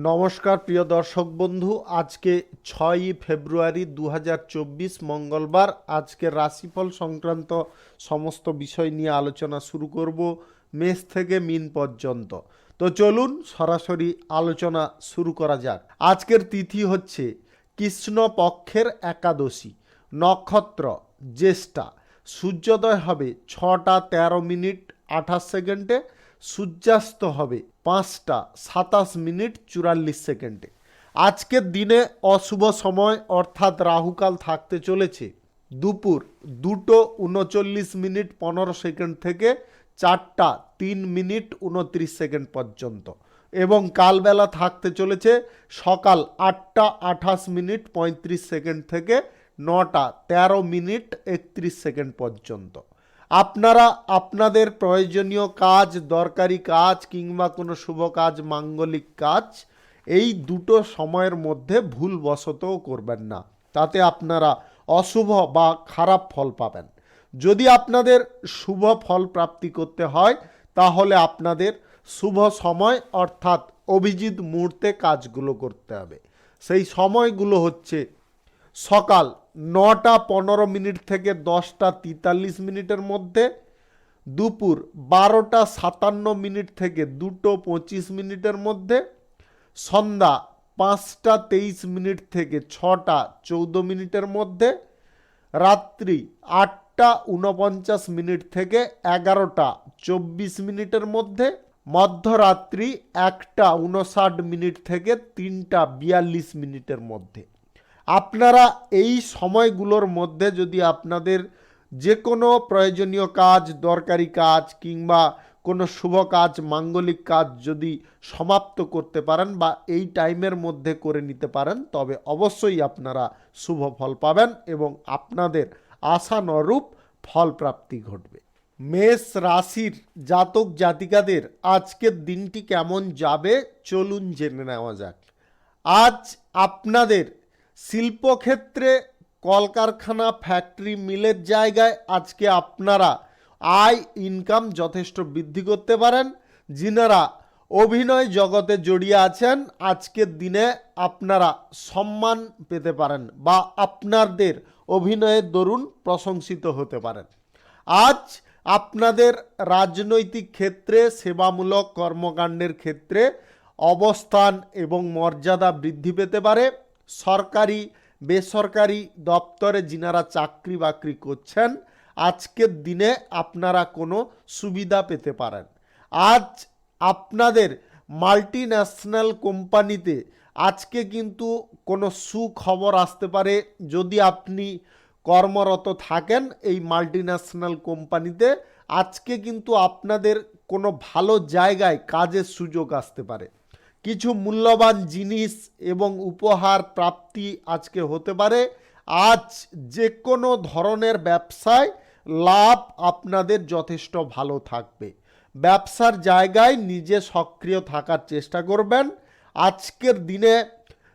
নমস্কার প্রিয় দর্শক বন্ধু, আজকে 6ই ফেব্রুয়ারি 2024 মঙ্গলবার। আজকের রাশিফল সংক্রান্ত সমস্ত বিষয় নিয়ে আলোচনা শুরু করব মেষ থেকে মিন পর্যন্ত। তো চলুন সরাসরি আলোচনা শুরু করা যাক। আজকের তিথি হচ্ছে কৃষ্ণপক্ষের একাদশী, নক্ষত্র জ্যেষ্ঠা, সূর্যোদয় হবে 6টা 13 মিনিট 28 সেকেন্ডে, সূর্যাস্ত হবে 5টা 27 মিনিট 44 সেকেন্ডে। আজকের দিনে অশুভ সময় অর্থাৎ রাহুকাল থাকতে চলেছে দুপুর 2টো 39 মিনিট 15 সেকেন্ড থেকে 4টা 3 মিনিট 29 সেকেন্ড পর্যন্ত, এবং কালবেলা থাকতে চলেছে সকাল 8টা 28 মিনিট 35 সেকেন্ড থেকে 9টা 13 মিনিট 31 সেকেন্ড পর্যন্ত। আপনারা আপনাদের প্রয়োজনীয় কাজ, দরকারি কাজ কিংবা কোনো শুভ কাজ, মাঙ্গলিক কাজ এই দুটো সময়ের মধ্যে ভুলবশতও করবেন না, তাতে আপনারা অশুভ বা খারাপ ফল পাবেন। যদি আপনাদের শুভ ফল প্রাপ্তি করতে হয় তাহলে আপনাদের শুভ সময় অর্থাৎ অভিজিৎ মুহূর্তে কাজগুলো করতে হবে। সেই সময়গুলো হচ্ছে সকাল 9টা 15 মিনিট থেকে 10টা 43 মিনিটের মধ্যে, দুপুর 12টা 57 মিনিট থেকে 2টো 25 মিনিটের মধ্যে, সন্ধ্যা 5টা 23 মিনিট থেকে 6টা 14 মিনিটের মধ্যে, রাত্রি 8টা 49 মিনিট থেকে 11টা 24 মিনিটের মধ্যে, মধ্যরাত্রি 1টা 59 মিনিট থেকে 3টা 42 মিনিটের মধ্যে। আপনারা এই সময়গুলোর মধ্যে যদি আপনাদের যে কোনো প্রয়োজনীয় কাজ, দরকারি কাজ কিংবা কোনো শুভ কাজ, মাঙ্গলিক কাজ যদি সমাপ্ত করতে পারেন বা এই টাইমের মধ্যে করে নিতে পারেন, তবে অবশ্যই আপনারা শুভ ফল পাবেন এবং আপনাদের আশানুরূপ ফল প্রাপ্তি ঘটবে। মেষ রাশির জাতক জাতিকাদের আজকের দিনটি কেমন যাবে চলুন জেনে নেওয়া যাক। আজ আপনাদের শিল্পক্ষেত্রে, কলকারখানা, ফ্যাক্টরি, মিলের জায়গায় আজকে আপনারা আয় ইনকাম যথেষ্ট বৃদ্ধি করতে পারেন। যিনারা অভিনয় জগতে জড়িয়ে আছেন আজকের দিনে আপনারা সম্মান পেতে পারেন বা আপনাদের অভিনয়ের দরুন প্রশংসিত হতে পারেন। আজ আপনাদের রাজনৈতিক ক্ষেত্রে, সেবামূলক কর্মকাণ্ডের ক্ষেত্রে অবস্থান এবং মর্যাদা বৃদ্ধি পেতে পারে। সরকারি বেসরকারি দপ্তরে যিনারা চাকরি বাকরি করছেন আজকের দিনে আপনারা কোনো সুবিধা পেতে পারেন। আজ আপনাদের মাল্টি ন্যাশনাল কোম্পানিতে আজকে কিন্তু কোনো সুখবর আসতে পারে। যদি আপনি কর্মরত থাকেন এই মাল্টি ন্যাশনাল কোম্পানিতে, আজকে কিন্তু আপনাদের কোনো ভালো জায়গায় কাজের সুযোগ আসতে পারে। কিছু মূল্যবান জিনিস এবং উপহার প্রাপ্তি আজকে হতে পারে। আজ যে কোনো ধরনের ব্যবসায় লাভ আপনাদের যথেষ্ট ভালো থাকবে। ব্যবসার জায়গায় নিজে সক্রিয় থাকার চেষ্টা করবেন। আজকের দিনে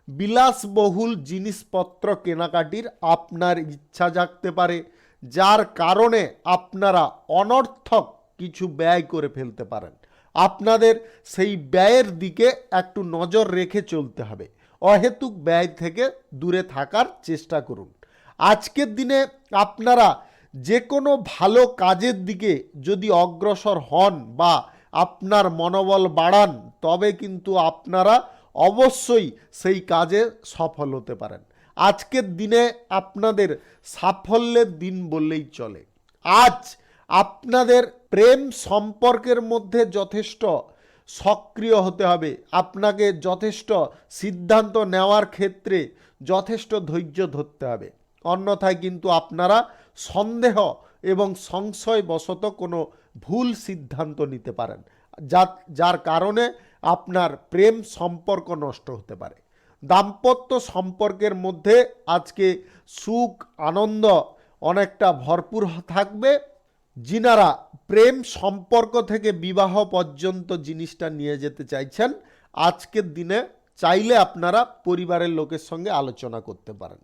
বিলাসবহুল জিনিসপত্র কেনাকাটির আপনার ইচ্ছা জাগতে পারে, যার কারণে আপনারা অনর্থক কিছু ব্যয় করে ফেলতে পারেন। আপনাদের সেই ব্যয়ের দিকে একটু নজর রেখে চলতে হবে। অহেতুক ব্যয় থেকে দূরে থাকার চেষ্টা করুন। আজকের দিনে আপনারা যে কোনো ভালো কাজের দিকে যদি অগ্রসর হন বা আপনার মনোবল বাড়ান, তবে কিন্তু আপনারা অবশ্যই সেই কাজে সফল হতে পারেন। আজকের দিনে আপনাদের সাফল্যের দিন বললেই চলে। আজ আপনাদের প্রেম সম্পর্কের মধ্যে যথেষ্ট সক্রিয় হতে হবে। আপনাকে যথেষ্ট সিদ্ধান্ত নেওয়ার ক্ষেত্রে যথেষ্ট ধৈর্য ধরতে হবে, অন্যথায় কিন্তু আপনারা সন্দেহ এবং সংশয়বশত কোনো ভুল সিদ্ধান্ত নিতে পারেন, যার কারণে আপনার প্রেম সম্পর্ক নষ্ট হতে পারে। দাম্পত্য সম্পর্কের মধ্যে আজকে সুখ আনন্দ অনেকটা ভরপুর থাকবে। যিনারা প্রেম সম্পর্ক থেকে বিবাহ পর্যন্ত জিনিসটা নিয়ে যেতে চাইছেন, আজকের দিনে চাইলে আপনারা পরিবারের লোকের সঙ্গে আলোচনা করতে পারেন।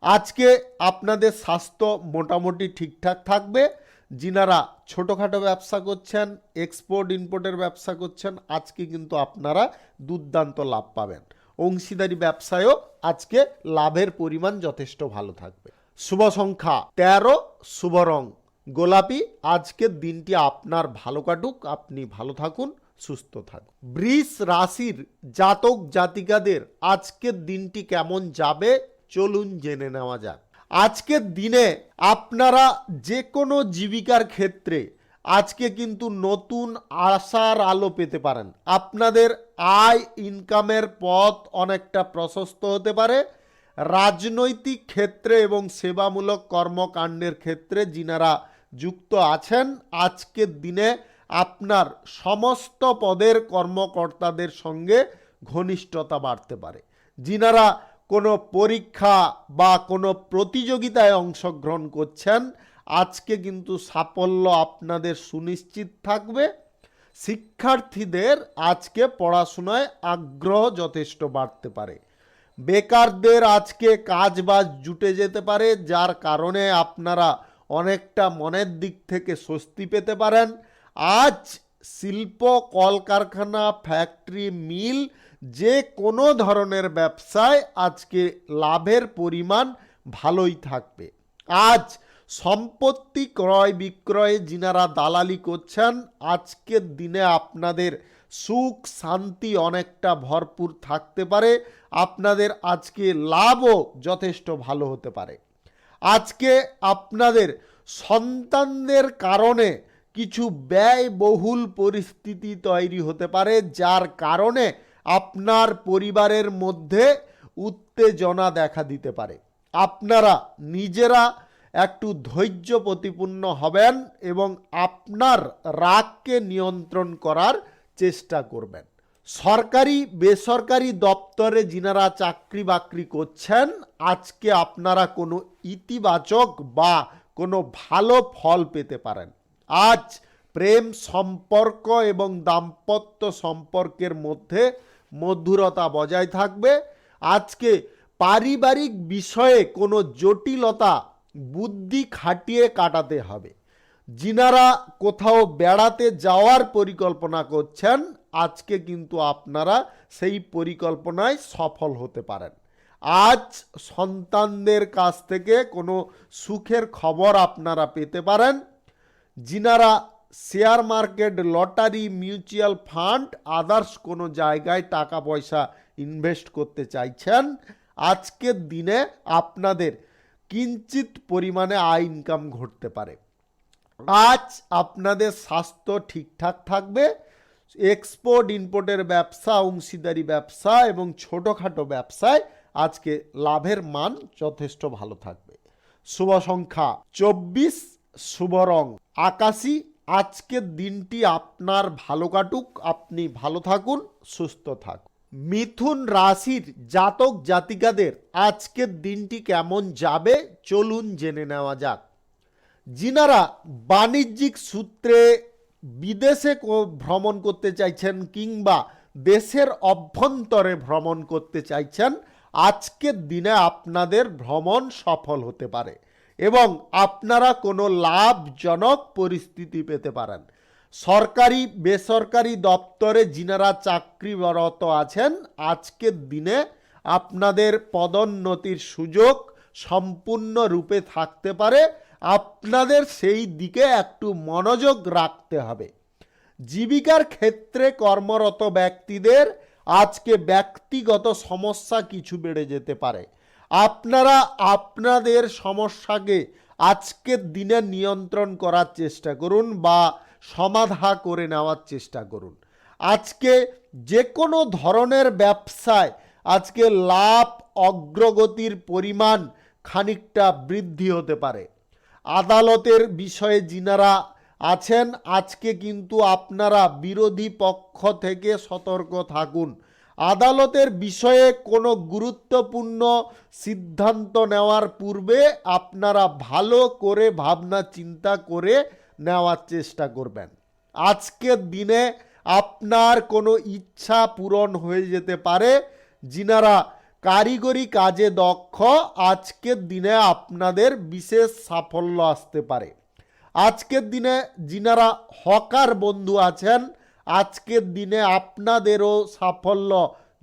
আজকে আপনাদের স্বাস্থ্য মোটামুটি ঠিকঠাক থাকবে। যিনারা ছোটোখাটো ব্যবসা করছেন, এক্সপোর্ট ইম্পোর্টের ব্যবসা করছেন, আজকে কিন্তু আপনারা দুর্দান্ত লাভ পাবেন। অংশীদারি ব্যবসায়ও আজকে লাভের পরিমাণ যথেষ্ট ভালো থাকবে। শুভ সংখ্যা 13, শুভ রং গোলাপি। আজকের দিনটি আপনার ভালো কাটুক, আপনি ভালো থাকুন, সুস্থ থাকুন। বৃষ রাশির জাতক জাতিকাদের আজকের দিনটি কেমন যাবে চলুন জেনে নেওয়া যাক। আজকের দিনে আপনারা যে কোনো জীবিকার ক্ষেত্রে আজকে কিন্তু নতুন আশার আলো পেতে পারেন। আপনাদের আয় ইনকামের পথ অনেকটা প্রশস্ত হতে পারে। রাজনৈতিক ক্ষেত্রে এবং সেবামূলক কর্মকাণ্ডের ক্ষেত্রে যিনারা যুক্ত আছেন, আজকের দিনে আপনার সমস্ত পদের কর্মকর্তাদের সঙ্গে ঘনিষ্ঠতা বাড়তে পারে। যিনারা কোনো পরীক্ষা বা কোনো প্রতিযোগিতায় অংশগ্রহণ করছেন, আজকে কিন্তু সাফল্য আপনাদের সুনিশ্চিত থাকবে। শিক্ষার্থীদের আজকে পড়াশোনায় আগ্রহ যথেষ্ট বাড়তে পারে। বেকারদের আজকে কাজবাজ জুটে যেতে পারে, যার কারণে আপনারা অনেকটা মনের দিক থেকে স্বস্তি পেতে পারেন। আজ শিল্প, কলকারখানা, ফ্যাক্টরি, মিল, যে কোনো ধরনের ব্যবসায় আজকে লাভের পরিমাণ ভালোই থাকবে। আজ সম্পত্তি ক্রয় বিক্রয়ে যিনারা দালালি করছেন, আজকের দিনে আপনাদের সুখ শান্তি অনেকটা ভরপুর থাকতে পারে। আপনাদের আজকে লাভও যথেষ্ট ভালো হতে পারে। আজকে আপনাদের সন্তানদের কারণে কিছু ব্যয়বহুল পরিস্থিতি তৈরি হতে পারে, যার কারণে আপনার পরিবারের মধ্যে উত্তেজনা দেখা দিতে পারে। আপনারা নিজেরা একটু ধৈর্য প্রতিপন্ন হবেন এবং আপনার রাগকে নিয়ন্ত্রণ করার চেষ্টা করবেন। সরকারি বেসরকারি দপ্তরে যিনারা চাকরি বাকরি করছেন, আজকে আপনারা কোনো ইতিবাচক বা কোনো ভালো ফল পেতে পারেন। আজ প্রেম সম্পর্ক এবং দাম্পত্য সম্পর্কের মধ্যে মধুরতা বজায় থাকবে। আজকে পারিবারিক বিষয়ে কোনো জটিলতা বুদ্ধি খাটিয়ে কাটাতে হবে। যিনারা কোথাও বেড়াতে যাওয়ার পরিকল্পনা করছেন, আজকে কিন্তু আপনারা সেই পরিকল্পনায় সফল হতে পারেন। আজ সন্তানদের কাছ থেকে কোনো সুখের খবর আপনারা পেতে পারেন। যিনারা share market, lottery, mutual fund, others কোনো জায়গায় টাকা পয়সা ইনভেস্ট করতে চাইছেন, আজকের দিনে আপনাদের কিঞ্চিত পরিমাণে আয় ইনকাম ঘটতে পারে। আজ আপনাদের স্বাস্থ্য ঠিকঠাক থাকবে। এক্সপোর্ট ইম্পোর্টের ব্যবসা, অংশীদারি ব্যবসা এবং ছোটোখাটো ব্যবসায় আজকে লাভের মান যথেষ্ট ভালো থাকবে। শুভ সংখ্যা 24, শুভ রং আকাশী। আজকের দিনটি আপনার ভালো কাটুক, আপনি ভালো থাকুন, সুস্থ থাকুন। মিথুন রাশির জাতক জাতিকাদের আজকের দিনটি কেমন যাবে চলুন জেনে নেওয়া যাক। যিনারা বাণিজ্যিক সূত্রে বিদেশে ভ্রমণ করতে চাইছেন কিংবা দেশের অভ্যন্তরে ভ্রমণ করতে চাইছেন, আজকের দিনে আপনাদের ভ্রমণ সফল হতে পারে এবং আপনারা কোনো লাভজনক পরিস্থিতি পেতে পারেন। সরকারি বেসরকারি দপ্তরে যিনারা চাকরিরত আছেন, আজকের দিনে আপনাদের পদোন্নতির সুযোগ সম্পূর্ণরূপে থাকতে পারে। আপনাদের সেই দিকে একটু মনোযোগ রাখতে হবে। জীবিকার ক্ষেত্রে কর্মরত ব্যক্তিদের আজকে ব্যক্তিগত সমস্যা কিছু বেড়ে যেতে পারে। আপনারা আপনাদের সমস্যাকে আজকের দিনে নিয়ন্ত্রণ করার চেষ্টা করুন বা সমাধা করে নেওয়ার চেষ্টা করুন। আজকে যে কোনো ধরনের ব্যবসায় আজকে লাভ অগ্রগতির পরিমাণ খানিকটা বৃদ্ধি হতে পারে। আদালতের বিষয়ে যিনারা আছেন, আজকে কিন্তু আপনারা বিরোধী পক্ষ থেকে সতর্ক থাকুন। আদালতের বিষয়ে কোনো গুরুত্বপূর্ণ সিদ্ধান্ত নেওয়ার পূর্বে আপনারা ভালো করে ভাবনা চিন্তা করে নেওয়ার চেষ্টা করবেন। আজকের দিনে আপনার কোনো ইচ্ছা পূরণ হয়ে যেতে পারে। যিনারা কারিগরি কাজে দক্ষ, আজকের দিনে আপনাদের বিশেষ সাফল্য আসতে পারে। আজকের দিনে যিনারা হকার বন্ধু আছেন, আজকের দিনে আপনাদেরও সাফল্য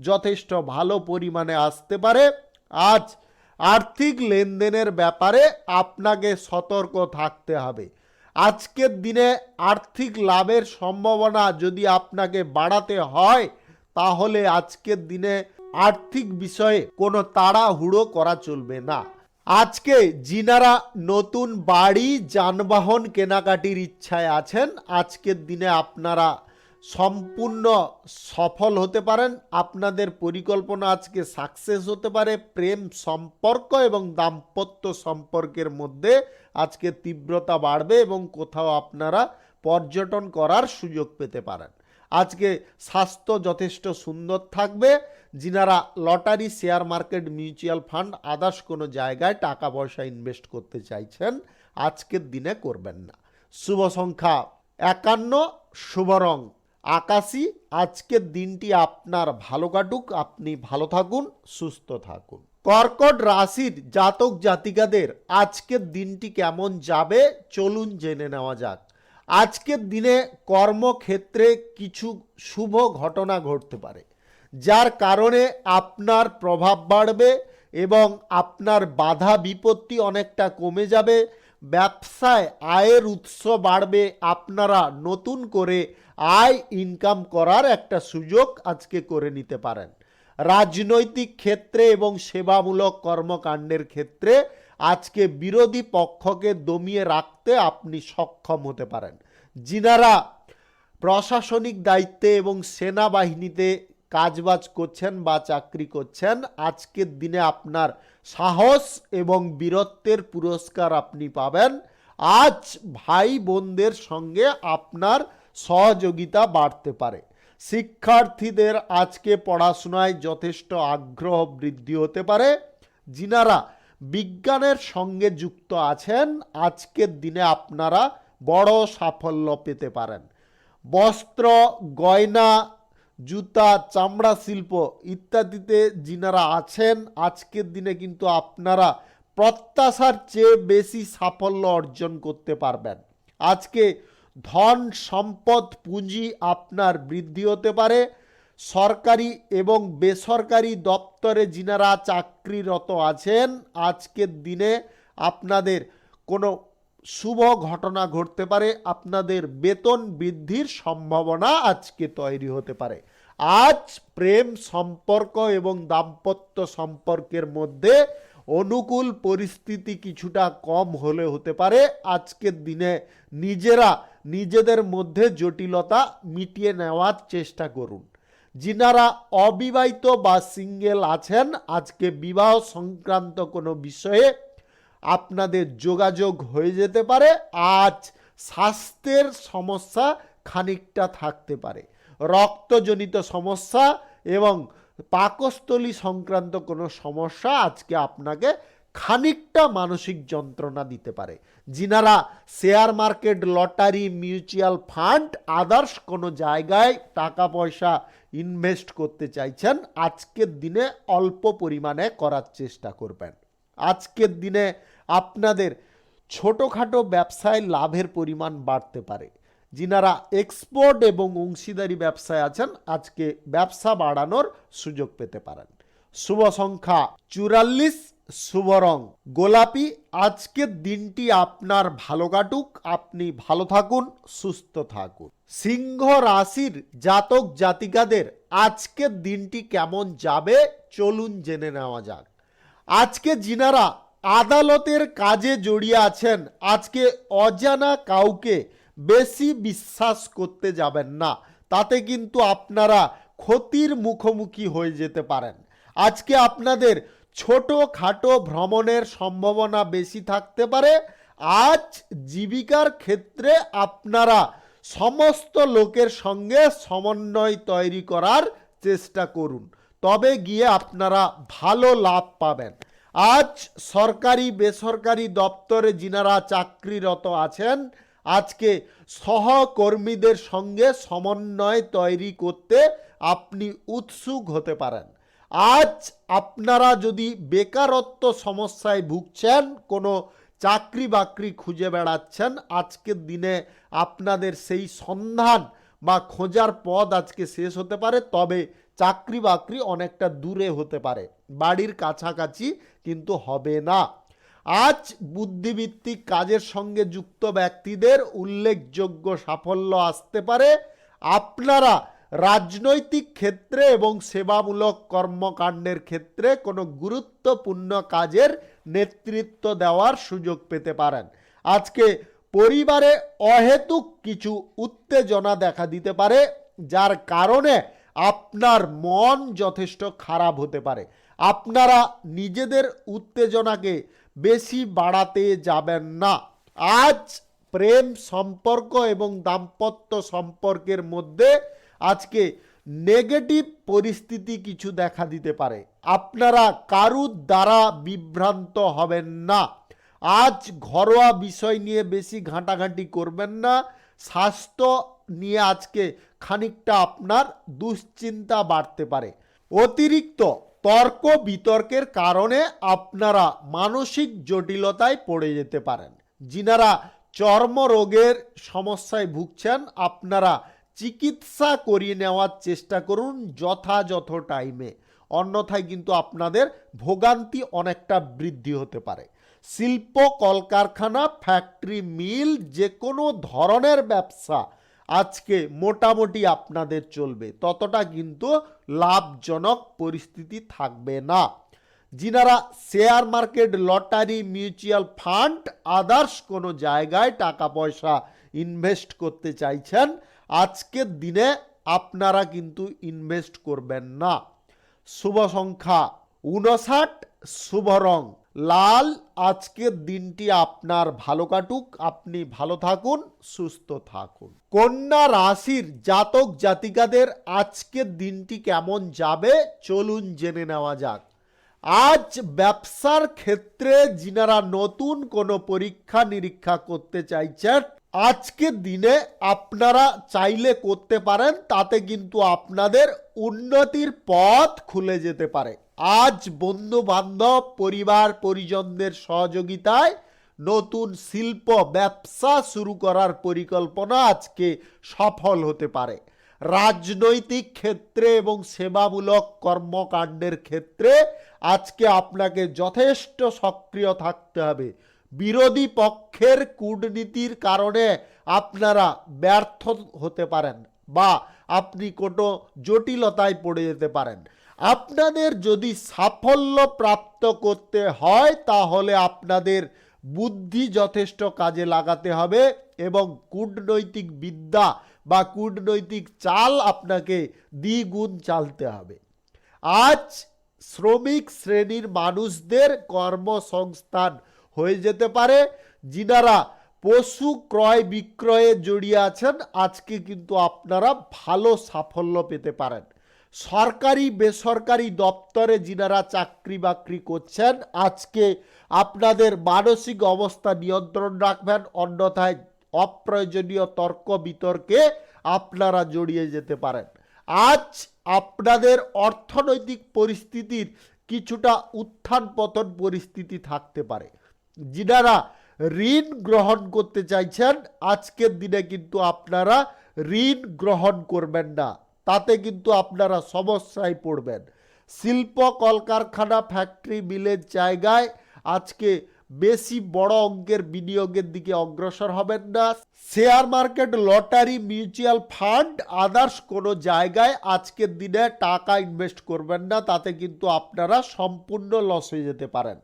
যথেষ্ট ভালো পরিমাণে আসতে পারে। আজ আর্থিক লেনদেনের ব্যাপারে আপনাকে সতর্ক থাকতে হবে। আজকের দিনে আর্থিক লাভের সম্ভাবনা যদি আপনাকে বাড়াতে হয়, তাহলে আজকের দিনে আর্থিক বিষয়ে কোনো তাড়াহুড়ো করা চলবে না। আজকে যিনারা নতুন বাড়ি যানবাহন কেনাকাটির ইচ্ছায় আছেন, আজকের দিনে আপনারা সম্পূর্ণ সফল হতে পারেন। আপনাদের পরিকল্পনা আজকে সাকসেস হতে পারে। প্রেম সম্পর্ক এবং দাম্পত্য সম্পর্কের মধ্যে আজকে তীব্রতা বাড়বে এবং কোথাও আপনারা পর্যটন করার সুযোগ পেতে পারেন। আজকে স্বাস্থ্য যথেষ্ট সুন্দর থাকবে। যিনারা lottery, share market, mutual fund, others কোনো জায়গায় টাকা পয়সা ইনভেস্ট করতে চাইছেন, আজকের দিনে করবেন না। শুভ সংখ্যা 51, শুভ রং আকাশী। আজকের দিনটি আপনার ভালো কাটুক, আপনি ভালো থাকুন, সুস্থ থাকুন। কর্কট রাশির জাতক জাতিকাদের আজকের দিনটি কেমন যাবে চলুন জেনে নেওয়া যাক। আজকের দিনে কর্মক্ষেত্রে কিছু শুভ ঘটনা ঘটতে পারে, যার কারণে আপনার প্রভাব বাড়বে এবং আপনার বাধা বিপত্তি অনেকটা কমে যাবে। ব্যবসায় আয়ের উৎস বাড়বে, আপনারা নতুন করে আয় ইনকাম করার একটা সুযোগ আজকে করে নিতে পারেন। রাজনৈতিক ক্ষেত্রে এবং সেবামূলক কর্মকাণ্ডের ক্ষেত্রে আজকে বিরোধী পক্ষকে দমিয়ে রাখতে আপনি সক্ষম হতে পারেন। যিনারা প্রশাসনিক দায়িত্বে এবং সেনাবাহিনীতে কাজবাজ করছেন বা চাকরি করছেন, আজকের দিনে আপনার সাহস এবং বীরত্বের পুরস্কার আপনি পাবেন। আজ ভাই বোনদের সঙ্গে আপনার সহযোগিতা বাড়তে পারে। শিক্ষার্থীদের আজকে পড়াশোনায় যথেষ্ট আগ্রহ বৃদ্ধি হতে পারে। যিনারা বিজ্ঞানের সঙ্গে যুক্ত আছেন, আজকের দিনে আপনারা বড় সাফল্য পেতে পারেন। বস্ত্র, গয়না, জুতা, চামড়া শিল্প ইত্যাদিতে যিনারা আছেন, আজকের দিনে কিন্তু আপনারা প্রত্যাশার চেয়ে বেশি সাফল্য অর্জন করতে পারবেন। আজকে ধন সম্পদ পুঁজি আপনার বৃদ্ধি হতে পারে। সরকারি এবং বেসরকারি দপ্তরে যিনারা চাকরিরত আছেন, আজকের দিনে আপনাদের কোনো শুভ ঘটনা ঘটতে পারে। আপনাদের বেতন বৃদ্ধির সম্ভাবনা আজকে তৈরি হতে পারে। আজ প্রেম সম্পর্ক এবং দাম্পত্য সম্পর্কের মধ্যে অনুকূল পরিস্থিতি কিছুটা কম হলে হতে পারে। আজকের দিনে নিজেদের মধ্যে জটিলতা মিটিয়ে নেওয়ার চেষ্টা করুন। যিনারা অবিবাহিত বা সিঙ্গেল আছেন, আজকে বিবাহ সংক্রান্ত কোনো বিষয়ে আপনাদের যোগাযোগ হয়ে যেতে পারে। আজ স্বাস্থ্যের সমস্যা খানিকটা থাকতে পারে। রক্তজনিত সমস্যা এবং পাকস্থলী সংক্রান্ত কোনো সমস্যা আজকে আপনাকে খানিকটা মানসিক যন্ত্রণা দিতে পারে। যিনারা share market, lottery, mutual fund, others কোনো জায়গায় টাকা পয়সা ইনভেস্ট করতে চাইছেন, আজকের দিনে অল্প পরিমাণে করার চেষ্টা করবেন। আজকের দিনে আপনাদের ছোটোখাটো ব্যবসায় লাভের পরিমাণ বাড়তে পারে। যিনারা এক্সপোর্ট এবং অংশীদারি ব্যবসায় আছেন, আজকে ব্যবসা বাড়ানোর সুযোগ পেতে পারেন। শুভ সংখ্যা 44, শুভ রং গোলাপি। আজকের দিনটি আপনার ভালো কাটুক, আপনি ভালো থাকুন, সুস্থ থাকুন। সিংহ রাশির জাতক জাতিকাদের আজকের দিনটি কেমন যাবে চলুন জেনে নেওয়া যাক। আজকে যিনারা আদালতের কাজে জড়িয়ে আছেন, আজকে অজানা কাউকে বেশি বিশ্বাস করতে যাবেন না, তাতে কিন্তু আপনারা ক্ষতির মুখোমুখি হয়ে যেতে পারেন। আজকে আপনাদের ছোটোখাটো ভ্রমণের সম্ভাবনা বেশি থাকতে পারে। আজ জীবিকার ক্ষেত্রে আপনারা সমস্ত লোকের সঙ্গে সমন্বয় তৈরি করার চেষ্টা করুন, তবে গিয়ে আপনারা ভালো লাভ পাবেন। আজ সরকারি বেসরকারি দপ্তরে যিনারা চাকরিরত আছেন, আজকে সহকর্মীদের সঙ্গে সমন্বয় তৈরি করতে আপনি উৎসুক হতে পারেন। আজ আপনারা যদি বেকারত্ব সমস্যায় ভুগছেন, কোনো চাকরি বাকরি খুঁজে বেড়াচ্ছেন, আজকের দিনে আপনাদের সেই সন্ধান বা খোঁজার পথ আজকে শেষ হতে পারে। তবে চাকরি বাকরি অনেকটা দূরে হতে পারে, বাড়ির কাছাকাছি কিন্তু হবে না। আজ বুদ্ধিভিত্তিক কাজের সঙ্গে যুক্ত ব্যক্তিদের উল্লেখযোগ্য সাফল্য আসতে পারে। আপনারা রাজনৈতিক ক্ষেত্রে এবং সেবামূলক কর্মকাণ্ডের ক্ষেত্রে কোনো গুরুত্বপূর্ণ কাজের নেতৃত্ব দেওয়ার সুযোগ পেতে পারেন। আজকে পরিবারে অহেতুক কিছু উত্তেজনা দেখা দিতে পারে, যার কারণে আপনার মন যথেষ্ট খারাপ হতে পারে। আপনারা নিজেদের উত্তেজনাকে বেশি বাড়াতে যাবেন না। আজ প্রেম সম্পর্ক এবং দাম্পত্য সম্পর্কের মধ্যে আজকে নেগেটিভ পরিস্থিতি কিছু দেখা দিতে পারে। আপনারা কারুর দ্বারা বিভ্রান্ত হবেন না। আজ ঘরোয়া বিষয় নিয়ে বেশি ঘাঁটাঘাঁটি করবেন না। স্বাস্থ্য নিয়ে আজকে খানিকটা আপনার দুশ্চিন্তা বাড়তে পারে। অতিরিক্ত তর্ক বিতর্কের কারণে আপনারা মানসিক জটিলতায় পড়ে যেতে পারেন। যিনারা চর্মরোগের সমস্যায় ভুগছেন, আপনারা চিকিৎসা করিয়ে নেওয়ার চেষ্টা করুন যথাযথ টাইমে, অন্যথায় কিন্তু আপনাদের ভোগান্তি অনেকটা বৃদ্ধি হতে পারে। শিল্প কলকারখানা, ফ্যাক্টরি, মিল, যে কোনো ধরনের ব্যবসা আজকে মোটামুটি আপনাদের চলবে, ততটা কিন্তু লাভজনক পরিস্থিতি থাকবে না। যিনারা share market, lottery, mutual fund, others কোনো জায়গায় টাকা পয়সা ইনভেস্ট করতে চাইছেন, আজকের দিনে আপনারা কিন্তু ইনভেস্ট করবেন না। শুভ সংখ্যা 59, শুভ রং লাল। আজকের দিনটি আপনার ভালো কাটুক, আপনি ভালো থাকুন, সুস্থ থাকুন। কন্যা রাশির জাতক জাতিকাদের আজকের দিনটি কেমন যাবে চলুন জেনে নেওয়া যাক। আজ ব্যবসার ক্ষেত্রে যিনারা নতুন কোনো পরীক্ষা নিরীক্ষা করতে চাইছেন, আজকের দিনে আপনারা চাইলে করতে পারেন, তাতে কিন্তু আপনাদের উন্নতির পথ খুলে যেতে পারে। আজ বন্ধু বান্ধব, পরিবার পরিজনদের সহযোগিতায় নতুন শিল্প ব্যবসা শুরু করার পরিকল্পনা আজকে সফল হতে পারে। রাজনৈতিক ক্ষেত্রে এবং সেবামূলক কর্মকাণ্ডের ক্ষেত্রে আজকে আপনাকে যথেষ্ট সক্রিয় থাকতে হবে। বিরোধী পক্ষের কূটনীতির কারণে আপনারা ব্যর্থ হতে পারেন বা আপনি কোনো জটিলতায় পড়ে যেতে পারেন। আপনাদের যদি সাফল্য প্রাপ্ত করতে হয় তাহলে আপনাদের বুদ্ধি যথেষ্ট কাজে লাগাতে হবে এবং কূটনৈতিক বিদ্যা বা কূটনৈতিক চাল আপনাকে দ্বিগুণ চালতে হবে। আজ শ্রমিক শ্রেণীর মানুষদের কর্মসংস্থান হয়ে যেতে পারে। যিনারা পশু ক্রয় বিক্রয়ে জড়িয়ে আছেন, আজকে কিন্তু আপনারা ভালো সাফল্য পেতে পারেন। সরকারি বেসরকারি দপ্তরে যিনারা চাকরি বাকরি করছেন, আজকে আপনাদের মানসিক অবস্থা নিয়ন্ত্রণ রাখবেন, অন্যথায় অপ্রয়োজনীয় তর্ক বিতর্কে আপনারা জড়িয়ে যেতে পারেন। আজ আপনাদের অর্থনৈতিক পরিস্থিতির কিছুটা উত্থান পতন পরিস্থিতি থাকতে পারে। যিনারা ঋণ গ্রহণ করতে চাইছেন, আজকের দিনে কিন্তু আপনারা ঋণ গ্রহণ করবেন না, তাতে কিন্তু আপনারা সমস্যায় পড়বেন। শিল্প কলকারখানা, ফ্যাক্টরি, মিলের জায়গায় আজকে বেশি বড় অঙ্কের বিনিয়োগের দিকে অগ্রসর হবেন না। Share market, lottery, mutual fund, others কোনো জায়গায় আজকের দিনে টাকা ইনভেস্ট করবেন না, তাতে কিন্তু আপনারা সম্পূর্ণ লস হয়ে যেতে পারেন।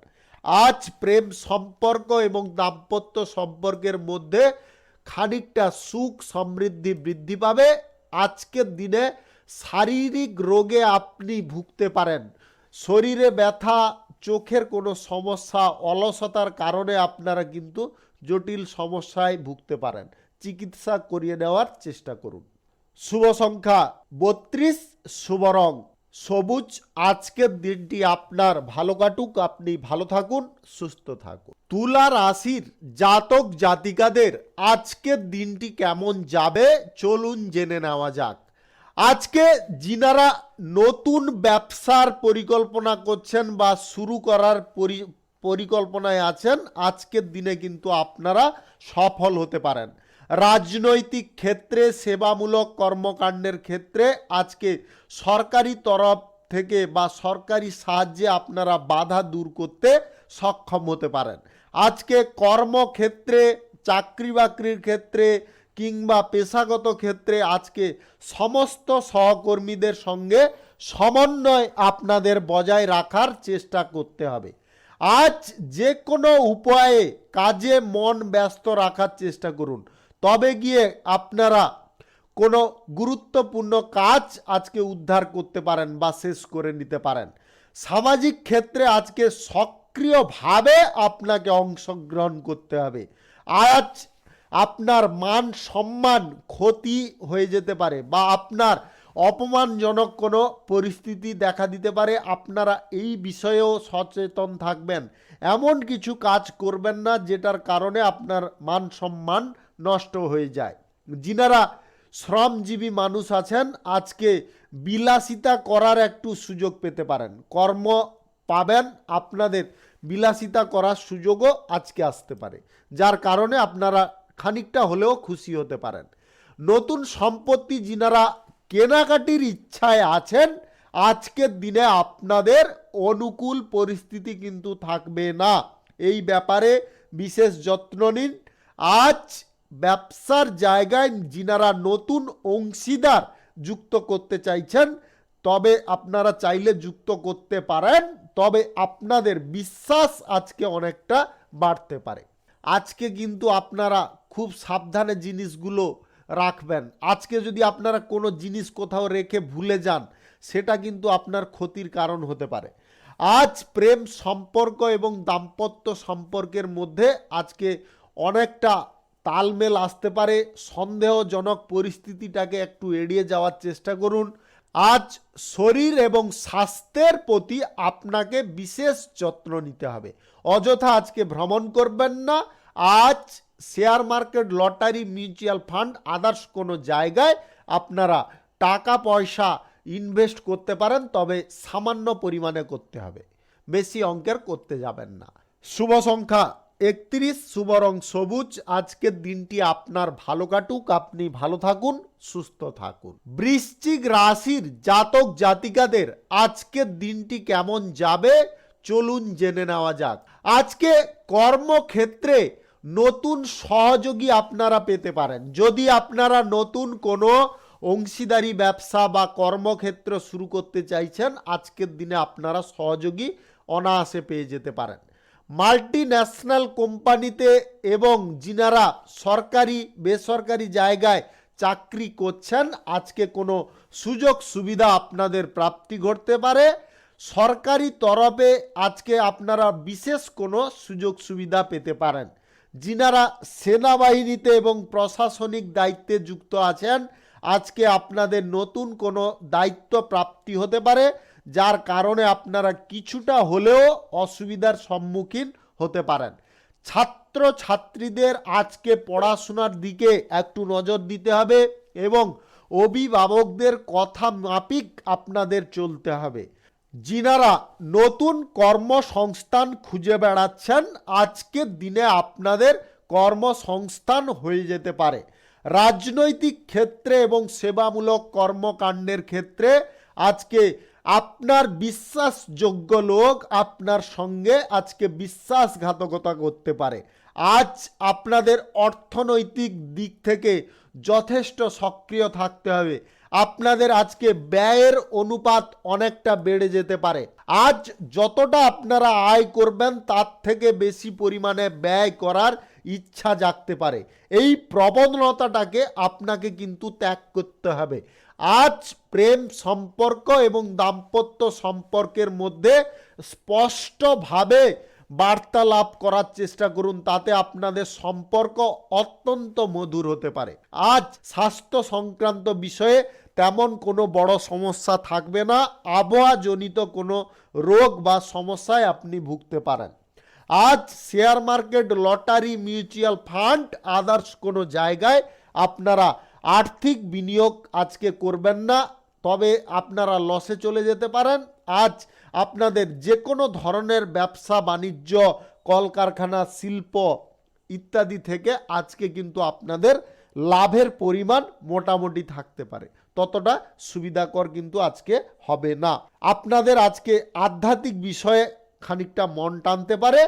আজ প্রেম সম্পর্ক এবং দাম্পত্য সম্পর্কের মধ্যে খানিকটা সুখ সমৃদ্ধি বৃদ্ধি পাবে। আজকের দিনে শারীরিক রোগে আপনি ভুগতে পারেন। শরীরে ব্যথা, চোখের কোনো সমস্যা, অলসতার কারণে আপনারা কিন্তু জটিল সমস্যায় ভুগতে পারেন। চিকিৎসা করিয়ে নেওয়ার চেষ্টা করুন। শুভ সংখ্যা 32, শুভ রং সবুজ। আজকের দিনটি আপনার ভালো কাটুক, আপনি ভালো থাকুন, সুস্থ থাকুন। তুলা রাশির জাতক জাতিকাদের আজকের দিনটি কেমন যাবে চলুন জেনে নেওয়া যাক। আজকে যিনারা নতুন ব্যবসার পরিকল্পনা করছেন বা শুরু করার পরিকল্পনায় আছেন, আজকের দিনে কিন্তু আপনারা সফল হতে পারেন। রাজনৈতিক ক্ষেত্রে, সেবামূলক কর্মকাণ্ডের ক্ষেত্রে আজকে সরকারি তরফ থেকে বা সরকারি সাহায্যে আপনারা বাধা দূর করতে সক্ষম হতে পারেন। আজকে কর্মক্ষেত্রে, চাকরি বাকরির ক্ষেত্রে কিংবা পেশাগত ক্ষেত্রে আজকে সমস্ত সহকর্মীদের সঙ্গে সমন্বয় আপনাদের বজায় রাখার চেষ্টা করতে হবে। আজ যে কোনো উপায়ে কাজে মন ব্যস্ত রাখার চেষ্টা করুন, তবে গিয়ে আপনারা কোনো গুরুত্বপূর্ণ কাজ আজকে উদ্ধার করতে পারেন বা শেষ করে নিতে পারেন। সামাজিক ক্ষেত্রে আজকে সক্রিয়ভাবে আপনাকে অংশগ্রহণ করতে হবে। আজ আপনার মান সম্মান ক্ষতি হয়ে যেতে পারে বা আপনার অপমানজনক কোনো পরিস্থিতি দেখা দিতে পারে। আপনারা এই বিষয়েও সচেতন থাকবেন। এমন কিছু কাজ করবেন না যেটার কারণে আপনার মান সম্মান নষ্ট হয়ে যায়। যিনারা শ্রমজীবী মানুষ আছেন, আজকে বিলাসিতা করার একটু সুযোগ পেতে পারেন। কর্ম পাবেন, আপনাদের বিলাসিতা করার সুযোগও আজকে আসতে পারে, যার কারণে আপনারা খানিকটা হলেও খুশি হতে পারেন। নতুন সম্পত্তি যিনারা কেনাকাটির ইচ্ছায় আছেন, আজকের দিনে আপনাদের অনুকূল পরিস্থিতি কিন্তু থাকবে না। এই ব্যাপারে বিশেষ যত্ন নিন। আজ ব্যবসার জায়গায় যিনারা নতুন অংশীদার যুক্ত করতে চাইছেন, তবে আপনারা চাইলে যুক্ত করতে পারেন, তবে আপনাদের বিশ্বাস আজকে অনেকটা বাড়তে পারে। আজকে কিন্তু আপনারা খুব সাবধানে জিনিসগুলো রাখবেন। আজকে যদি আপনারা কোনো জিনিস কোথাও রেখে ভুলে যান, সেটা কিন্তু আপনার ক্ষতির কারণ হতে পারে। আজ প্রেম সম্পর্ক এবং দাম্পত্য সম্পর্কের মধ্যে আজকে অনেকটা তালমেল আসতে পারে। সন্দেহজনক পরিস্থিতিটাকে একটু এড়িয়ে যাওয়ার চেষ্টা করুন। আজ শরীর এবং স্বাস্থ্যের প্রতি আপনাকে বিশেষ যত্ন নিতে হবে। অযথা আজকে ভ্রমণ করবেন না। আজ share market, lottery, mutual fund, others কোনো জায়গায় আপনারা টাকা পয়সা ইনভেস্ট করতে পারেন, তবে সামান্য পরিমাণে করতে হবে, বেশি অঙ্কের করতে যাবেন না। শুভ সংখ্যা 31, শুভ রং সবুজ। আজকের দিনটি আপনার ভালো কাটুক, আপনি ভালো থাকুন, সুস্থ থাকুন। বৃশ্চিক রাশির জাতক জাতিকাদের আজকের দিনটি কেমন যাবে চলুন জেনে নেওয়া যাক। আজকে কর্মক্ষেত্রে নতুন সহযোগী আপনারা পেতে পারেন। যদি আপনারা নতুন কোনো অংশীদারি ব্যবসা বা কর্মক্ষেত্র শুরু করতে চাইছেন, আজকের দিনে আপনারা সহযোগী অনায়াসে পেয়ে যেতে পারেন। মাল্টি ন্যাশনাল কোম্পানিতে এবং যিনারা সরকারি বেসরকারি জায়গায় চাকরি করছেন, আজকে কোনো সুযোগ সুবিধা আপনাদের প্রাপ্তি ঘটতে পারে। সরকারি তরফে আজকে আপনারা বিশেষ কোনো সুযোগ সুবিধা পেতে পারেন। যিনারা সেনাবাহিনীতে এবং প্রশাসনিক দায়িত্বে যুক্ত আছেন, আজকে আপনাদের নতুন কোনো দায়িত্ব প্রাপ্তি হতে পারে, যার কারণে আপনারা কিছুটা হলেও অসুবিধার সম্মুখীন হতে পারেন। ছাত্র ছাত্রীদের আজকে পড়াশোনার দিকে একটু নজর দিতে হবে এবং অভিভাবকদের কথা মাফিক আপনাদের চলতে হবে। যিনারা নতুন কর্মসংস্থান খুঁজে বেড়াচ্ছেন, আজকের দিনে আপনাদের কর্মসংস্থান হয়ে যেতে পারে। রাজনৈতিক ক্ষেত্রে এবং সেবামূলক কর্মকাণ্ডের ক্ষেত্রে আজকে আপনার বিশ্বাসযোগ্য লোক আপনার সঙ্গে আজকে বিশ্বাসঘাতকতা করতে পারে। আজ আপনাদের অর্থনৈতিক দিক থেকে যথেষ্ট সক্রিয় থাকতে হবে। আপনাদের আজকে ব্যয়ের অনুপাত অনেকটা বেড়ে যেতে পারে। আজ যতটা আপনারা আয় করবেন তার থেকে বেশি পরিমাণে ব্যয় করার ইচ্ছা জাগতে পারে। এই প্রবণতাটাকে আপনাকে কিন্তু ত্যাগ করতে হবে। আজ প্রেম সম্পর্ক এবং দাম্পত্য সম্পর্কের মধ্যে স্পষ্টভাবে বার্তালাপ করার চেষ্টা করুন, তাতে আপনাদের সম্পর্ক অত্যন্ত মধুর হতে পারে। আজ স্বাস্থ্য সংক্রান্ত বিষয়ে তেমন কোনো বড় সমস্যা থাকবে না। আবহাওয়াজনিত কোনো রোগ বা সমস্যায় আপনি ভুগতে পারেন। আজ share market, lottery, mutual fund, others কোনো জায়গায় আপনারা আর্থিক বিনিয়োগ আজকে করবেন না, তবে আপনারা লসে চলে যেতে পারেন। আজ আপনাদের যে কোনো ধরনের ব্যবসা বাণিজ্য, কলকারখানা, শিল্প ইত্যাদি থেকে আজকে কিন্তু আপনাদের লাভের পরিমাণ মোটামুটি থাকতে পারে, ততটা সুবিধাকর কিন্তু আজকে হবে না। আপনাদের আজকে আধ্যাত্মিক বিষয়ে খানিকটা মন টানতে পারে।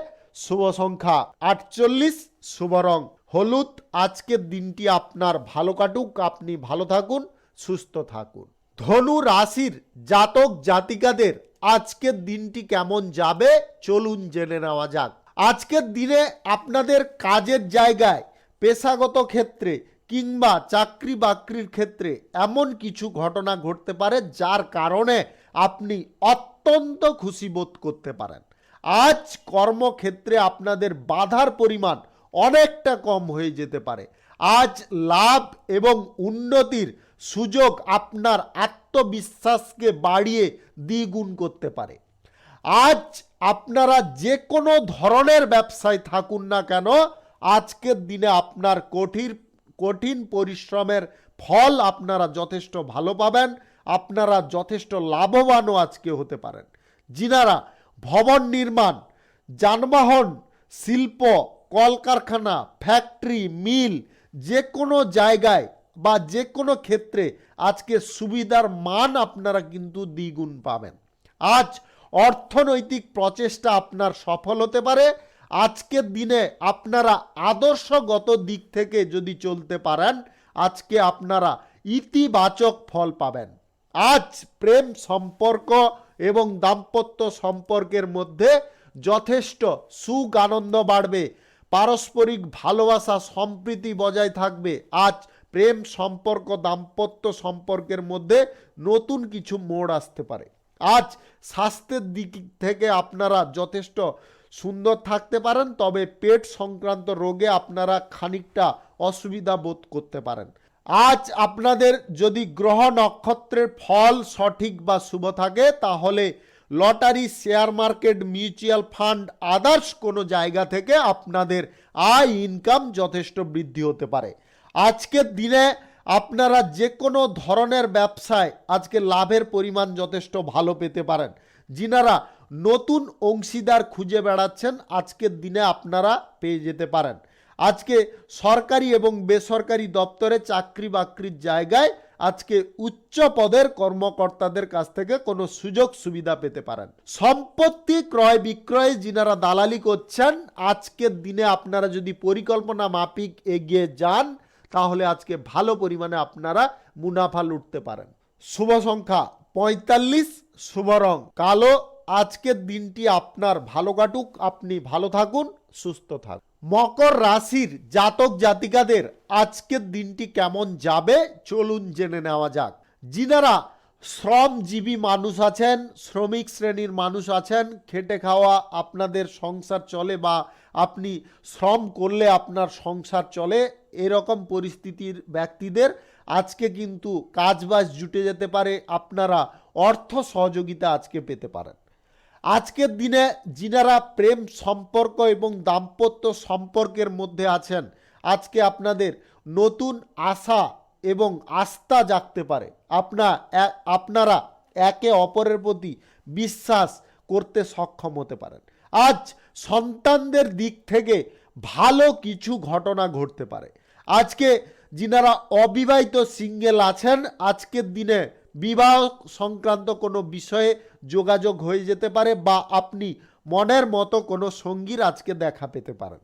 শুভ সংখ্যা 48, শুভ রং হলুদ। আজকের দিনটি আপনার ভালো কাটুক, আপনি ভালো থাকুন, সুস্থ থাকুন। ধনু রাশির জাতক জাতিকাদের আজকের দিনটি কেমন যাবে চলুন জেনে নেওয়া যাক। আজকের দিনে আপনাদের কাজের জায়গায়, পেশাগত ক্ষেত্রে কিংবা চাকরি বাকরির ক্ষেত্রে এমন কিছু ঘটনা ঘটতে পারে যার কারণে আপনি অত্যন্ত খুশি বোধ করতে পারেন। আজ কর্মক্ষেত্রে আপনাদের বাধার পরিমাণ অনেকটা কম হয়ে যেতে পারে। আজ লাভ এবং উন্নতির সুযোগ আপনার আত্মবিশ্বাসকে বাড়িয়ে দ্বিগুণ করতে পারে। আজ আপনারা যে কোনো ধরনের ব্যবসায় থাকুন না কেন, আজকের দিনে আপনার কঠিন পরিশ্রমের ফল আপনারা যথেষ্ট ভালো পাবেন। আপনারা যথেষ্ট লাভবানও আজকে হতে পারেন। যিনারা ভবন নির্মাণ, যানবাহন, শিল্প, কলকারখানা, ফ্যাক্টরি, মিল, যে কোনো জায়গায় বা যে কোনো ক্ষেত্রে আজকে সুবিধার মান আপনারা কিন্তু দ্বিগুণ পাবেন। আজ অর্থনৈতিক প্রচেষ্টা আপনার সফল হতে পারে। আজকের দিনে আপনারা আদর্শগত দিক থেকে যদি চলতে পারেন, আজকে আপনারা ইতিবাচক ফল পাবেন। আজ প্রেম সম্পর্ক এবং দাম্পত্য সম্পর্কের মধ্যে যথেষ্ট সুখ আনন্দ বাড়বে। পারস্পরিক ভালোবাসা সম্প্রীতি বজায় থাকবে। আজ প্রেম সম্পর্ক দাম্পত্য সম্পর্কের মধ্যে নতুন কিছু মোড় আসতে পারে। আজ স্বাস্থ্যের দিক থেকে আপনারা যথেষ্ট সুন্দর থাকতে পারেন, তবে পেট সংক্রান্ত রোগে আপনারা খানিকটা অসুবিধা বোধ করতে পারেন। আজ আপনাদের যদি গ্রহ নক্ষত্রের ফল সঠিক বা শুভ থাকে, তাহলে lottery, share market, mutual fund, others কোনো জায়গা থেকে আপনাদের আয় ইনকাম যথেষ্ট বৃদ্ধি হতে পারে। আজকের দিনে আপনারা যে কোনো ধরনের ব্যবসায় আজকে লাভের পরিমাণ যথেষ্ট ভালো পেতে পারেন। যিনারা নতুন অংশীদার খুঁজে বেড়াচ্ছেন, আজকের দিনে আপনারা পেয়ে যেতে পারেন। আজকে সরকারি এবং বেসরকারি দপ্তরে চাকরি বাকরির জায়গায় আজকে উচ্চ পদের কর্মকর্তাদের কাছ থেকে কোনো সুযোগ সুবিধা পেতে পারেন। সম্পত্তি ক্রয় বিক্রয়ে যিনারা দালালি করছেন, আজকের দিনে আপনারা যদি পরিকল্পনা মাফিক এগিয়ে যান, তাহলে আজকে ভালো পরিমাণে আপনারা মুনাফা লুটতে পারেন। শুভ সংখ্যা 45, শুভ রং কালো। আজকের দিনটি আপনার ভালো কাটুক, আপনি ভালো থাকুন, সুস্থ থাকুন। মকর রাশির জাতক জাতিকাদের আজকের দিনটি কেমন যাবে চলুন জেনে নেওয়া যাক। যিনারা শ্রমজীবী মানুষ আছেন, শ্রমিক শ্রেণীর মানুষ আছেন, খেটে খাওয়া আপনাদের সংসার চলে বা আপনি শ্রম করলে আপনার সংসার চলে, এরকম পরিস্থিতির ব্যক্তিদের আজকে কিন্তু কাজবাজ জুটে যেতে পারে। আপনারা অর্থ সহযোগিতা আজকে পেতে পারেন। আজকের দিনে যিনারা প্রেম সম্পর্ক এবং দাম্পত্য সম্পর্কের মধ্যে আছেন, আজকে আপনাদের নতুন আশা এবং আস্থা জাগতে পারে। আপনারা একে অপরের প্রতি বিশ্বাস করতে সক্ষম হতে পারেন। আজ সন্তানদের দিক থেকে ভালো কিছু ঘটনা ঘটতে পারে। আজকে যিনারা অবিবাহিত সিঙ্গেল আছেন, আজকের দিনে বিবাহ সংক্রান্ত কোনো বিষয়ে যোগাযোগ হয়ে যেতে পারে বা আপনি মনের মতো কোনো সঙ্গীর আজকে দেখা পেতে পারেন।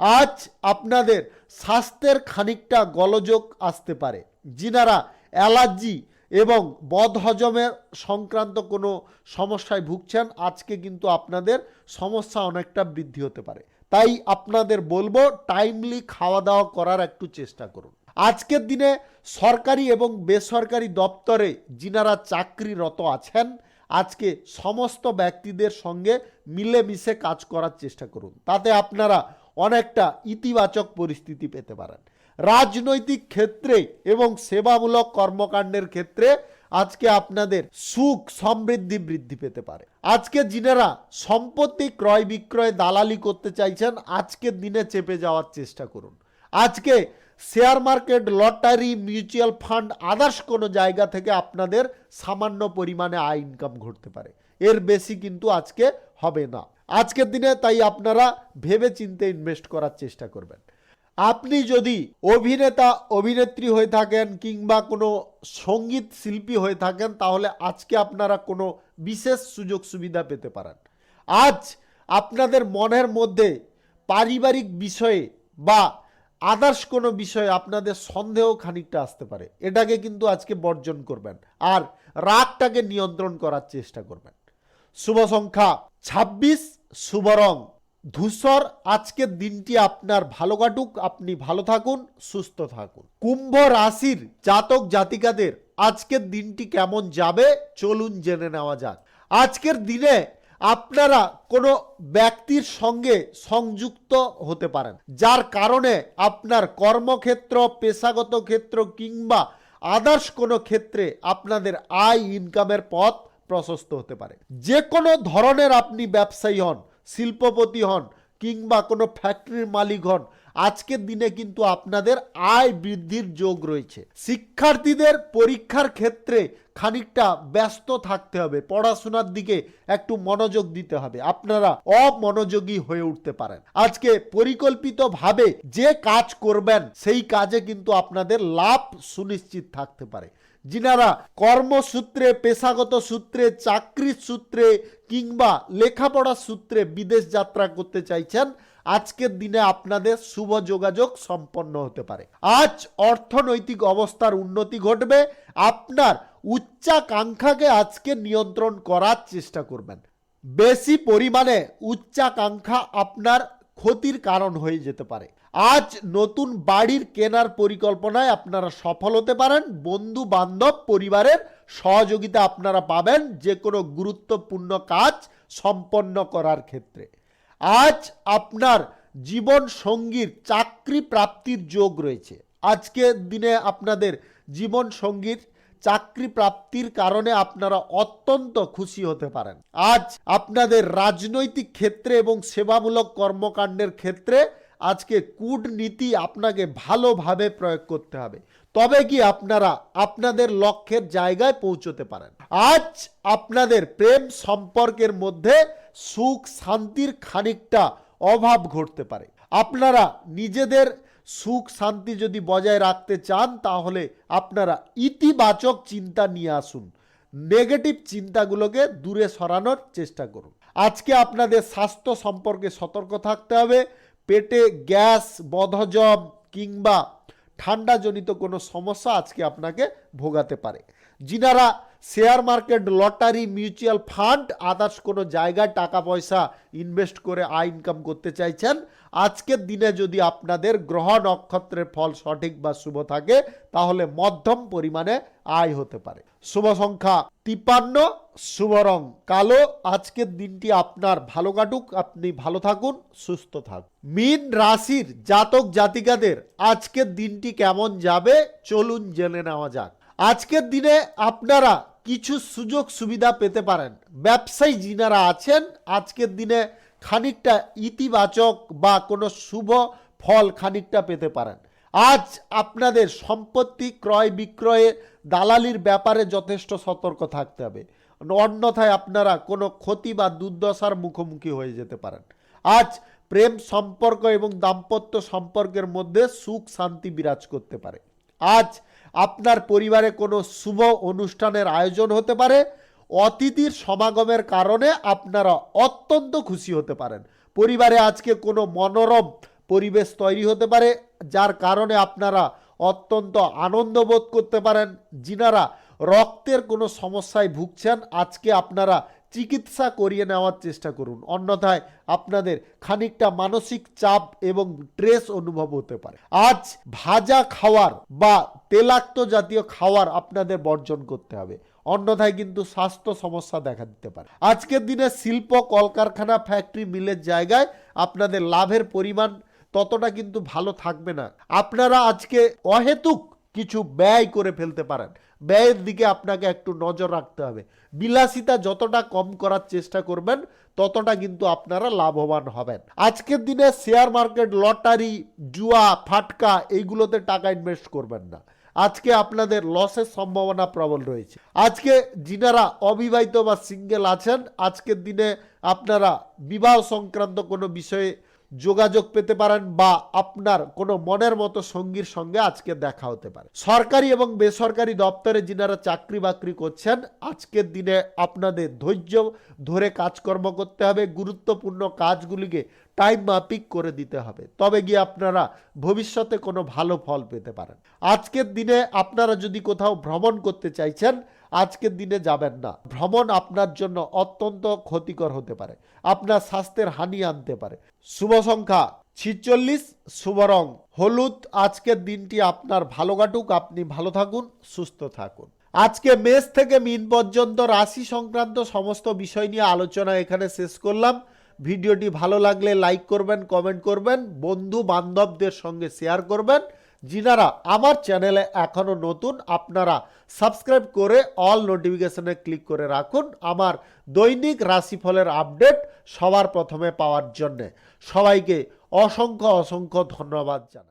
আজ আপনাদের স্বাস্থ্যের খানিকটা গোলযোগ আসতে পারে। যিনারা অ্যালার্জি এবং বদহজমের সংক্রান্ত কোনো সমস্যায় ভুগছেন, আজকে কিন্তু আপনাদের সমস্যা অনেকটা বৃদ্ধি হতে পারে। তাই আপনাদের বলবো টাইমলি খাওয়া দাওয়া করার একটু চেষ্টা করুন। আজকের দিনে সরকারি এবং বেসরকারি দপ্তরে যিনারা চাকরিরত আছেন, আজকে সমস্ত ব্যক্তিদের সঙ্গে মিলেমিশে কাজ করার চেষ্টা করুন। তাতে আপনারা অনেকটা ইতিবাচক পরিস্থিতি পেতে পারেন। রাজনৈতিক ক্ষেত্রে এবং সেবামূলক কর্মকাণ্ডের ক্ষেত্রে আজকে আপনাদের সুখ সমৃদ্ধি বৃদ্ধি পেতে পারে। আজকে যিনারা সম্পত্তি ক্রয় বিক্রয় দালালি করতে চাইছেন, আজকের দিনে চেপে যাওয়ার চেষ্টা করুন। আজকে share market, lottery, mutual fund, others কোনো জায়গা থেকে আপনাদের সামান্য পরিমাণে আয় ইনকাম ঘটতে পারে। এর বেশি কিন্তু আজকে হবে না। আজকের দিনে তাই আপনারা ভেবে চিন্তে ইনভেস্ট করার চেষ্টা করবেন। আপনি যদি অভিনেতা অভিনেত্রী হয়ে থাকেন কিংবা কোনো সঙ্গীত শিল্পী হয়ে থাকেন, তাহলে আজকে আপনারা কোনো বিশেষ সুযোগ সুবিধা পেতে পারেন। আজ আপনাদের মনের মধ্যে পারিবারিক বিষয়ে বা আদার্স কোনো বিষয়ে আপনাদের সন্দেহ খানিকটা আসতে পারে, এটাকে কিন্তু আজকে বর্জন করবেন আর রাগটাকে নিয়ন্ত্রণ করার চেষ্টা করবেন। শুভ সংখ্যা 26, শুভ রং ধূসর। আজকের দিনটি আপনার ভালো কাটুক, আপনি ভালো থাকুন, সুস্থ থাকুন। কুম্ভ রাশির জাতক জাতিকাদের আজকের দিনটি কেমন যাবে চলুন জেনে নেওয়া যাক। আজকের দিনে আপনারা কোনো ব্যক্তির সঙ্গে সংযুক্ত হতে পারেন, যার কারণে আপনার কর্মক্ষেত্র, পেশাগত ক্ষেত্র কিংবা আদার্স কোনো ক্ষেত্রে আপনাদের আয় ইনকামের পথ প্রশস্ত হতে পারে। যে কোনো ধরনের আপনি ব্যবসায়ী হন, শিল্পপতি হন কিংবা কোনো ফ্যাক্টরির মালিক হন, আজকের দিনে কিন্তু আপনাদের আয় বৃদ্ধির যোগ রয়েছে। শিক্ষার্থীদের পরীক্ষার ক্ষেত্রে খানিকটা ব্যস্ত থাকতে হবে, পড়াশোনার দিকে একটু মনোযোগ দিতে হবে, আপনারা অমনোযোগী হয়ে উঠতে পারেন। আজকে পরিকল্পিতভাবে যে কাজ করবেন সেই কাজে কিন্তু আপনাদের লাভ সুনিশ্চিত থাকতে পারে। যিনারা কর্মসূত্রে, পেশাগত সূত্রে, চাকরির সূত্রে কিংবা লেখাপড়ার সূত্রে বিদেশ যাত্রা করতে চাইছেন, আজকের দিনে আপনাদের শুভ যোগাযোগ সম্পন্ন হতে পারে। আজ অর্থনৈতিক অবস্থার উন্নতি ঘটবে। আপনার উচ্চাকাঙ্ক্ষাকে আজকে নিয়ন্ত্রণ করার চেষ্টা করবেন। বেশি পরিমাণে উচ্চাকাঙ্ক্ষা আপনার ক্ষতির কারণ হয়ে যেতে পারে। আজ নতুন বাড়ির কেনার পরিকল্পনায় আপনারা সফল হতে পারেন। বন্ধু বান্ধব পরিবারের সহযোগিতা আপনারা পাবেন যে কোনো গুরুত্বপূর্ণ কাজ সম্পন্ন করার ক্ষেত্রে। আজ আপনার জীবন সঙ্গীর চাকরি প্রাপ্তির যোগ রয়েছে। আজকের দিনে আপনাদের জীবন সঙ্গীর চাকরি প্রাপ্তির কারণে আপনারা অত্যন্ত খুশি হতে পারেন। আজ আপনাদের রাজনৈতিক ক্ষেত্রে এবং সেবামূলক কর্মকাণ্ডের ক্ষেত্রে আজকে কূটনীতি আপনাকে ভালোভাবে প্রয়োগ করতে হবে, তবে কি আপনারা আপনাদের লক্ষ্যের জায়গায় পৌঁছতে পারেন। আজ আপনাদের প্রেম সম্পর্কের মধ্যে সুখ শান্তির খানিকটা অভাব ঘটতে পারে। আপনারা নিজেদের সুখ শান্তি যদি বজায় রাখতে চান, তাহলে আপনারা ইতিবাচক চিন্তা নিয়ে আসুন, নেগেটিভ চিন্তাগুলোকে দূরে সরানোর চেষ্টা করুন। আজকে আপনাদের স্বাস্থ্য সম্পর্কে সতর্ক থাকতে হবে। পেটে গ্যাস, বদহজম কিংবা ঠান্ডাজনিত কোনো সমস্যা আজকে আপনাকে ভোগাতে পারে। যিনারা share market, lottery, mutual fund others কোনো জায়গায় টাকা পয়সা ইনভেস্ট করে আয় ইনকাম করতে চাইছেন, আজকের দিনে যদি আপনাদের গ্রহ নক্ষত্রের ফল সঠিক বা শুভ থাকে, তাহলে মধ্যম পরিমাণে আয় হতে পারে। শুভ সংখ্যা 53, শুভ রং কালো। আজকের দিনটি আপনার ভালো কাটুক, আপনি ভালো থাকুন, সুস্থ থাকুন। মীন রাশির জাতক জাতিকাদের আজকের দিনটি কেমন যাবে চলুন জেনে নেওয়া যাক। আজকের দিনে আপনারা কিছু সুযোগ সুবিধা পেতে পারেন। ব্যবসায়ী যিনারা আছেন, আজকের দিনে খানিকটা ইতিবাচক বা কোনো শুভ ফল খানিকটা পেতে পারেন। আজ আপনাদের সম্পত্তি ক্রয় বিক্রয়ে দালালির ব্যাপারে যথেষ্ট সতর্ক থাকতে হবে, অন্যথায় আপনারা কোনো ক্ষতি বা দুর্দশার মুখোমুখি হয়ে যেতে পারেন। আজ প্রেম সম্পর্ক এবং দাম্পত্য সম্পর্কের মধ্যে সুখ শান্তি বিরাজ করতে পারে। আজ আপনার পরিবারে কোনো শুভ অনুষ্ঠানের আয়োজন হতে পারে। অতিথির সমাগমের কারণে আপনারা অত্যন্ত খুশি হতে পারেন। পরিবারে আজকে কোনো মনোরম পরিবেশ তৈরি হতে পারে, যার কারণে আপনারা অত্যন্ত আনন্দ বোধ করতে পারেন। যিনারা রক্তের কোনো সমস্যায় ভুগছেন, আজকে আপনারা চিকিৎসা করিয়ে নেওয়ার চেষ্টা করুন, অন্যথায় আপনাদের খানিকটা মানসিক চাপ এবং স্ট্রেস অনুভব হতে পারে। আজ ভাজা খাওয়ার বা তেলাক্ত জাতীয় খাওয়ার আপনাদের বর্জন করতে হবে, অন্যথায় কিন্তু স্বাস্থ্য সমস্যা দেখা দিতে পারে। আজকের দিনে শিল্প, কলকারখানা, ফ্যাক্টরি, মিলের জায়গায় আপনাদের লাভের পরিমাণ ততটা কিন্তু ভালো থাকবে না। আপনারা আজকে অহেতুক কিছু ব্যয় করে ফেলতে পারেন, ব্যয়ের দিকে আপনাকে একটু নজর রাখতে হবে। বিলাসিতা যতটা কম করার চেষ্টা করবেন, ততটা কিন্তু আপনারা লাভবান হবেন। আজকের দিনে শেয়ার মার্কেট, লটারি, জুয়া, ফাটকা এইগুলোতে টাকা ইনভেস্ট করবেন না। আজকে আপনাদের লসের সম্ভাবনা প্রবল রয়েছে। আজকে যিনারা অবিবাহিত বা সিঙ্গেল আছেন, আজকের দিনে আপনারা বিবাহ সংক্রান্ত কোনো বিষয়ে যোগাযোগ পেতে পারেন বা আপনার কোনো মনের মতো সঙ্গীর সঙ্গে আজকে দেখা হতে পারে। সরকারি এবং বেসরকারি দপ্তরে যিনারা চাকরি বাকরি করছেন, আজকের দিনে আপনাদের ধৈর্য ধরে কাজকর্ম করতে হবে। গুরুত্বপূর্ণ কাজগুলিকে টাইম মাফিক করে দিতে হবে, তবে গিয়ে আপনারা ভবিষ্যতে কোনো ভালো ফল পেতে পারেন। আজকের দিনে আপনারা যদি কোথাও ভ্রমণ করতে চাইছেন, আজকের দিনে যাবেন না। ভ্রমণ আপনার জন্য অত্যন্ত ক্ষতিকর হতে পারে, আপনার স্বাস্থ্যের হানি আনতে পারে। শুভ সংখ্যা 46, শুভ রং হলুদ। আজকের দিনটি আপনার ভালো কাটুক, আপনি ভালো থাকুন, সুস্থ থাকুন। আজকে মেষ থেকে মিন পর্যন্ত রাশি সংক্রান্ত সমস্ত বিষয় নিয়ে আলোচনা এখানে শেষ করলাম। ভিডিওটি ভালো লাগলে লাইক করবেন, কমেন্ট করবেন, বন্ধু বান্ধবদের সঙ্গে শেয়ার করবেন। যিনারা আমার চ্যানেলে এখনো নতুন, আপনারা সাবস্ক্রাইব করে অল নোটিফিকেশনে ক্লিক করে রাখুন আমার দৈনিক রাশিফলের আপডেট সবার প্রথমে পাওয়ার জন্যে। সবাইকে অসংখ্য অসংখ্য ধন্যবাদ জানাই।